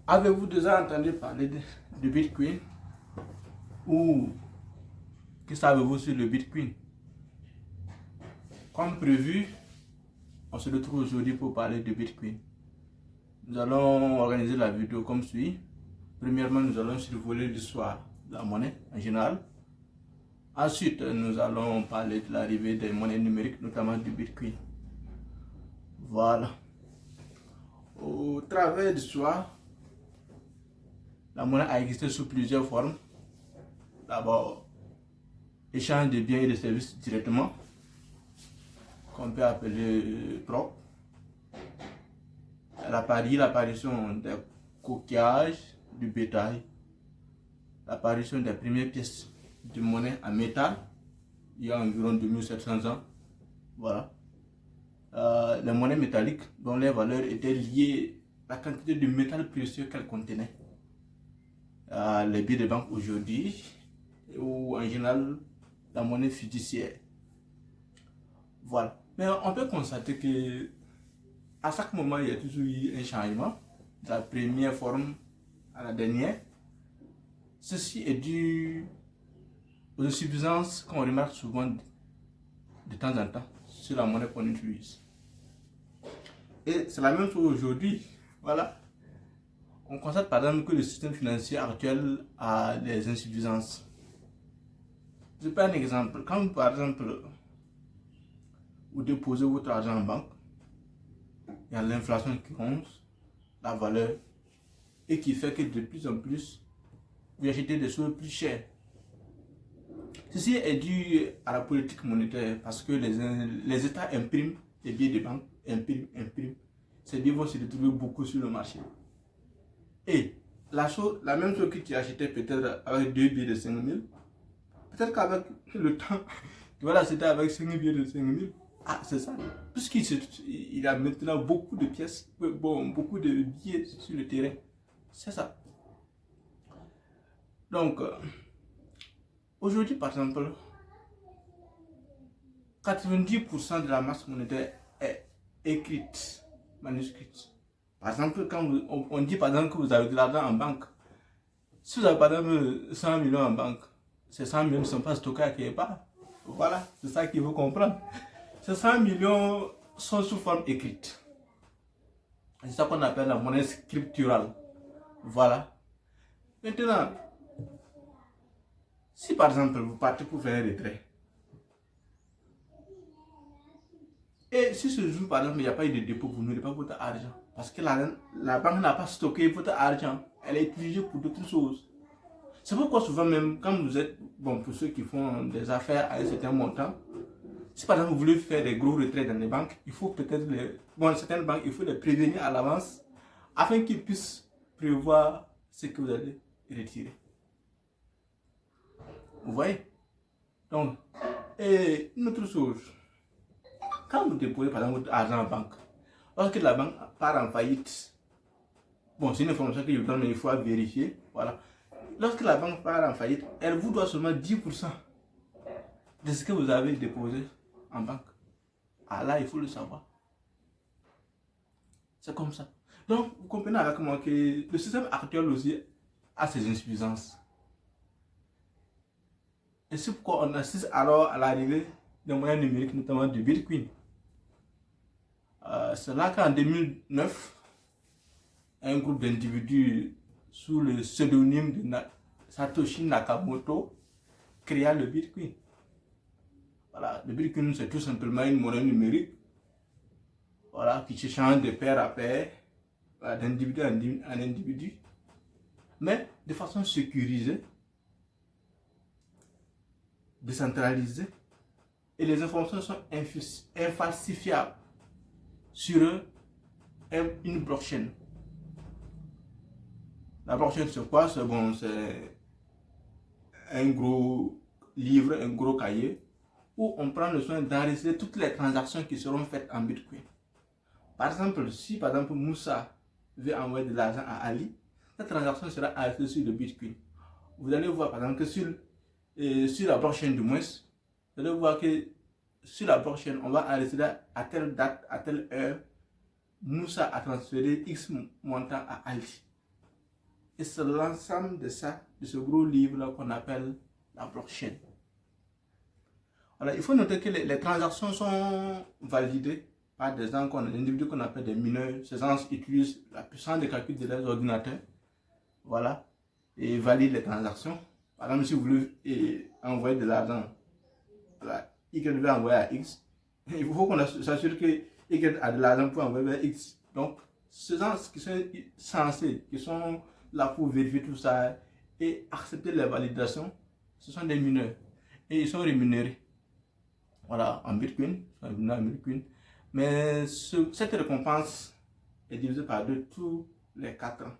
Avez-vous déjà entendu parler de Bitcoin? Ou que savez-vous sur le Bitcoin? Comme prévu, on se retrouve aujourd'hui pour parler de Bitcoin. Nous allons organiser la vidéo comme suit. Premièrement, nous allons survoler l'histoire de la monnaie en général. Ensuite, nous allons parler de l'arrivée des monnaies numériques, notamment du Bitcoin. Voilà. Au travers de l'histoire, la monnaie a existé sous plusieurs formes. D'abord, échange de biens et de services directement, qu'on peut appeler troc. L'apparition des coquillages, du bétail, l'apparition des premières pièces de monnaie en métal, il y a environ 2700 ans. Voilà. Les monnaies métalliques dont les valeurs étaient liées à la quantité de métal précieux qu'elles contenaient. Les billets de banque aujourd'hui, ou en général la monnaie fiduciaire. Voilà. Mais on peut constater que à chaque moment, il y a toujours eu un changement de la première forme à la dernière. Ceci est dû aux insuffisances qu'on remarque souvent de temps en temps sur la monnaie qu'on utilise. Et c'est la même chose aujourd'hui. Voilà. On constate par exemple que le système financier actuel a des insuffisances. Je prends un exemple. Quand par exemple vous déposez votre argent en banque, il y a l'inflation qui ronge la valeur et qui fait que de plus en plus vous achetez des choses plus chères. Ceci est dû à la politique monétaire parce que les États impriment des billets de banque, impriment. Ces billets vont se retrouver beaucoup sur le marché. Et la même chose que tu achetais peut-être avec 2 billets de 5 000, peut-être qu'avec le temps, tu vas l'acheter avec 5 billets de 5 000. Ah, c'est ça. Puisqu'il a maintenant beaucoup de pièces, beaucoup de billets sur le terrain. C'est ça. Donc, aujourd'hui, par exemple, 90% de la masse monétaire est écrite, manuscrite. Par exemple, quand on dit par exemple que vous avez de l'argent en banque, si vous avez par exemple 100 millions en banque, ces 100 millions ne sont pas stockés à quelque part. Voilà, c'est ça qu'il faut comprendre. Ces 100 millions sont sous forme écrite. C'est ça qu'on appelle la monnaie scripturale. Voilà. Maintenant, si par exemple vous partez pour faire un retrait, et si ce jour par exemple il n'y a pas eu de dépôt, vous n'aurez pas votre argent. Parce que la banque n'a pas stocké votre argent. Elle est utilisée pour d'autres choses. C'est pourquoi souvent même quand vous êtes, pour ceux qui font des affaires à un certain montant, si par exemple vous voulez faire des gros retraits dans les banques, il faut peut-être certaines banques, il faut les prévenir à l'avance afin qu'ils puissent prévoir ce que vous allez retirer. Vous voyez? Donc, et une autre chose, quand vous déposez par exemple votre argent en banque, lorsque la banque part en faillite, c'est une information que je vous donne, mais il faut vérifier. Voilà. Lorsque la banque part en faillite, elle vous doit seulement 10% de ce que vous avez déposé en banque. Ah là, il faut le savoir. C'est comme ça. Donc, vous comprenez avec moi que le système actuel aussi a ses insuffisances. Et c'est pourquoi on assiste alors à l'arrivée des moyens numériques, notamment du Bitcoin. C'est là qu'en 2009, un groupe d'individus sous le pseudonyme de Satoshi Nakamoto créa le Bitcoin. Voilà, le Bitcoin c'est tout simplement une monnaie numérique, voilà, qui se change de pair à pair, voilà, d'individu en individu, mais de façon sécurisée, décentralisée, et les informations sont infalsifiables sur une blockchain. La blockchain c'est quoi? C'est un gros livre, un gros cahier où on prend le soin d'enregistrer toutes les transactions qui seront faites en Bitcoin. Par exemple, si par exemple Moussa veut envoyer de l'argent à Ali, cette transaction sera enregistrée sur le Bitcoin. Vous allez voir par exemple que sur la blockchain du moins, vous allez voir que sur la blockchain, on va enregistrer à telle date, à telle heure, Moussa a transféré X montant à Ali. Et c'est l'ensemble de ça, de ce gros livre-là qu'on appelle la blockchain. Alors, il faut noter que les transactions sont validées par des individus qu'on appelle des mineurs. Ces gens utilisent la puissance de calcul de leurs ordinateurs, voilà, et valident les transactions. Par exemple, si vous voulez envoyer de l'argent, voilà, Y veut envoyer à X, il faut qu'on s'assure que Y a de l'argent pour envoyer vers X. Donc, ces gens qui sont censés, qui sont là pour vérifier tout ça et accepter les validations, ce sont des mineurs. Et ils sont rémunérés. Voilà, en Bitcoin, mais cette récompense est divisée par deux tous les 4 ans.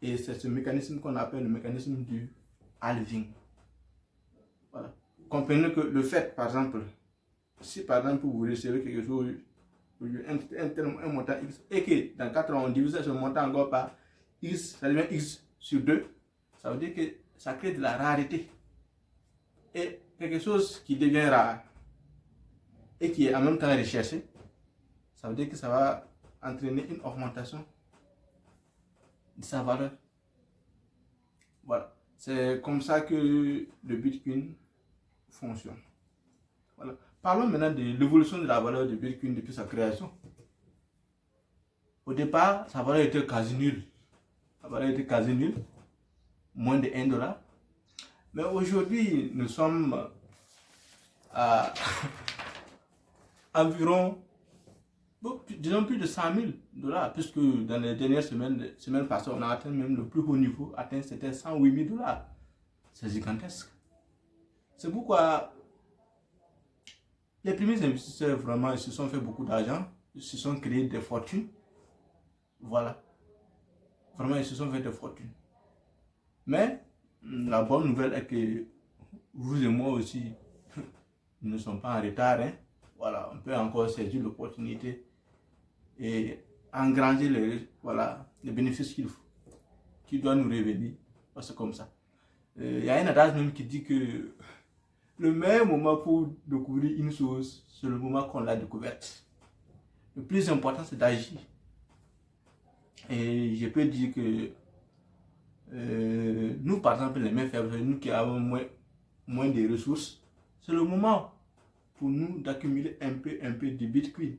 Et c'est ce mécanisme qu'on appelle le mécanisme du halving. Voilà. Comprenez que le fait, par exemple, si par exemple vous recevez quelque chose, un montant X, et que dans 4 ans on divise ce montant encore par X, ça devient X sur 2, ça veut dire que ça crée de la rareté. Et quelque chose qui devient rare et qui est en même temps recherché, ça veut dire que ça va entraîner une augmentation de sa valeur. Voilà, c'est comme ça que le Bitcoin fonctionne. Voilà. Parlons maintenant de l'évolution de la valeur du Bitcoin depuis sa création. Au départ, sa valeur était quasi nulle. La valeur était quasi nulle, moins de 1 $. Mais aujourd'hui, nous sommes à environ, disons plus de 100 000 $, puisque dans les dernières semaines passées, on a atteint même le plus haut niveau, c'était 108 000 $. C'est gigantesque. C'est pourquoi les premiers investisseurs, vraiment, ils se sont fait beaucoup d'argent, ils se sont créés des fortunes. Voilà. Vraiment, ils se sont fait des fortunes. Mais la bonne nouvelle est que vous et moi aussi, nous ne sommes pas en retard. Hein? Voilà, on peut encore saisir l'opportunité et engranger les bénéfices qui doivent nous revenir. C'est comme ça. Il y a un adage même qui dit que le meilleur moment pour découvrir une chose, c'est le moment qu'on l'a découverte. Le plus important, c'est d'agir. Et je peux dire que nous, par exemple, les mains faibles, nous qui avons moins de ressources, c'est le moment pour nous d'accumuler un peu de Bitcoin.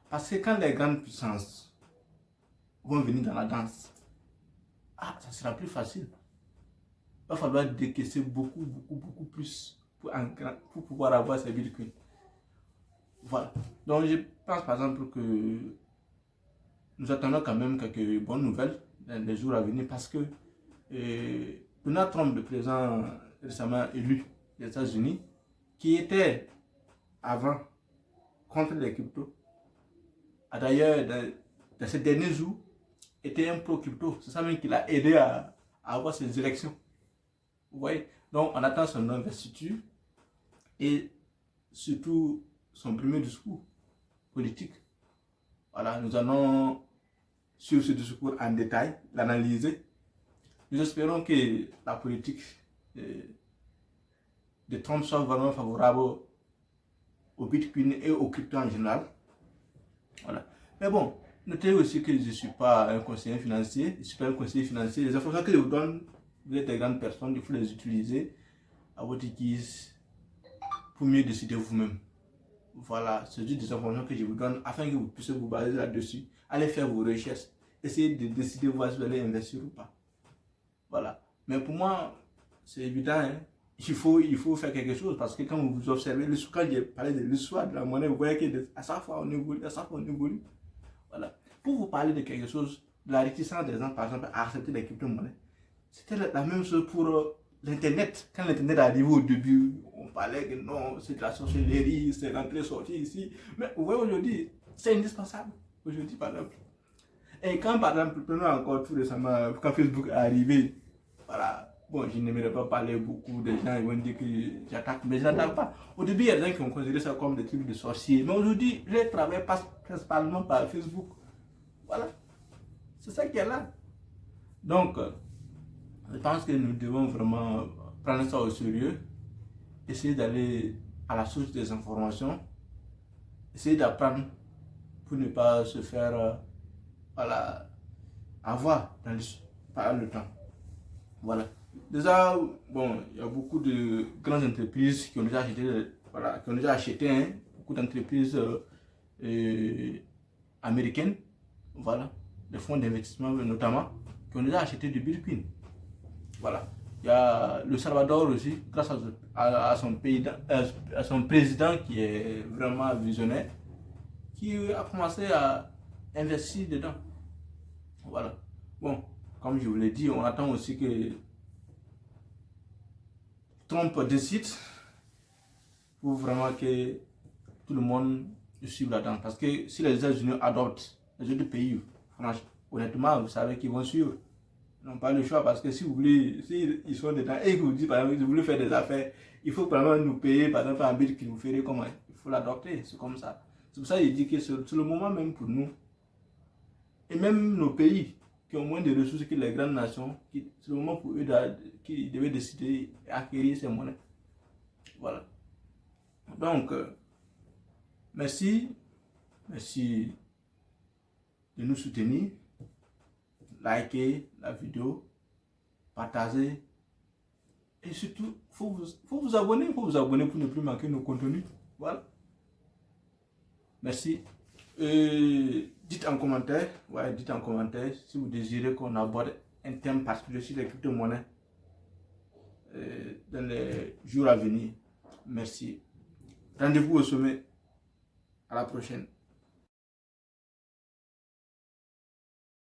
Parce que quand les grandes puissances vont venir dans la danse, ça sera plus facile. Il va falloir décaisser beaucoup plus pour pouvoir avoir ces Bitcoins. Voilà. Donc je pense par exemple que nous attendons quand même quelques bonnes nouvelles dans les jours à venir parce que Donald Trump, le président récemment élu des États-Unis, qui était avant contre les cryptos, a d'ailleurs dans ces derniers jours était un pro-crypto. C'est ça même qui l'a aidé à avoir ses élections. Vous voyez? Donc on attend son investiture et surtout son premier discours politique. Voilà, nous allons suivre ce discours en détail, l'analyser. Nous espérons que la politique de Trump soit vraiment favorable au Bitcoin et au crypto en général. Voilà. Mais bon, notez aussi que je ne suis pas un conseiller financier. Je ne suis pas un conseiller financier. Les informations que je vous donne, vous êtes des grandes personnes, il faut les utiliser à votre guise pour mieux décider vous-même. Voilà, c'est juste des informations que je vous donne afin que vous puissiez vous baser là-dessus. Allez faire vos recherches. Essayez de décider voir si vous allez investir ou pas. Voilà. Mais pour moi, c'est évident, hein? Il faut faire quelque chose parce que quand vous observez, quand j'ai parlé de l'histoire de la monnaie, vous voyez qu'à chaque fois on évolue, Voilà. Pour vous parler de quelque chose, de la réticence des gens, par exemple, à accepter les crypto-monnaies, c'était la même chose pour l'Internet. Quand l'Internet est arrivé au début, on parlait que non, c'est de la sorcellerie, c'est l'entrée-sortie ici. Mais vous voyez aujourd'hui, c'est indispensable. Aujourd'hui, par exemple. Et quand, par exemple, prenons encore tout récemment, quand Facebook est arrivé, voilà. Bon, je n'aimerais pas parler beaucoup, des gens ils vont dire que j'attaque, mais je n'attaque pas. Au début, il y a des gens qui ont considéré ça comme des trucs de sorciers. Mais aujourd'hui, les travail passe principalement par Facebook. Voilà. C'est ça qui est là. Donc, je pense que nous devons vraiment prendre ça au sérieux, essayer d'aller à la source des informations, essayer d'apprendre pour ne pas se faire avoir par le temps. Voilà. Déjà, bon, il y a beaucoup de grandes entreprises qui ont déjà acheté, voilà, qui ont déjà acheté, hein, beaucoup d'entreprises américaines, voilà, des fonds d'investissement notamment, qui ont déjà acheté du Bitcoin. Voilà. Il y a le Salvador aussi, grâce à son à son président qui est vraiment visionnaire, qui a commencé à investir dedans. Voilà. Bon, comme je vous l'ai dit, on attend aussi que Trump décide pour vraiment que tout le monde suive là-dedans. Parce que si les États-Unis adoptent les autres pays, franchement, honnêtement, vous savez qu'ils vont suivre. Ils n'ont pas le choix parce que si vous voulez, s'ils sont dedans et que vous dites par exemple, vous voulez faire des affaires, il faut vraiment nous payer par exemple un bill qui vous ferait comment? Il faut l'adopter, c'est comme ça. C'est pour ça que je dis que c'est le moment même pour nous. Et même nos pays qui ont moins de ressources que les grandes nations, c'est le moment pour eux qui devaient décider d'acquérir ces monnaies. Voilà. Donc, merci de nous soutenir. Likez la vidéo, partagez. Et surtout, faut vous abonner pour ne plus manquer nos contenus. Voilà. Merci. Dites en commentaire, si vous désirez qu'on aborde un thème particulier sur les crypto-monnaies dans les jours à venir. Merci. Rendez-vous au sommet. À la prochaine.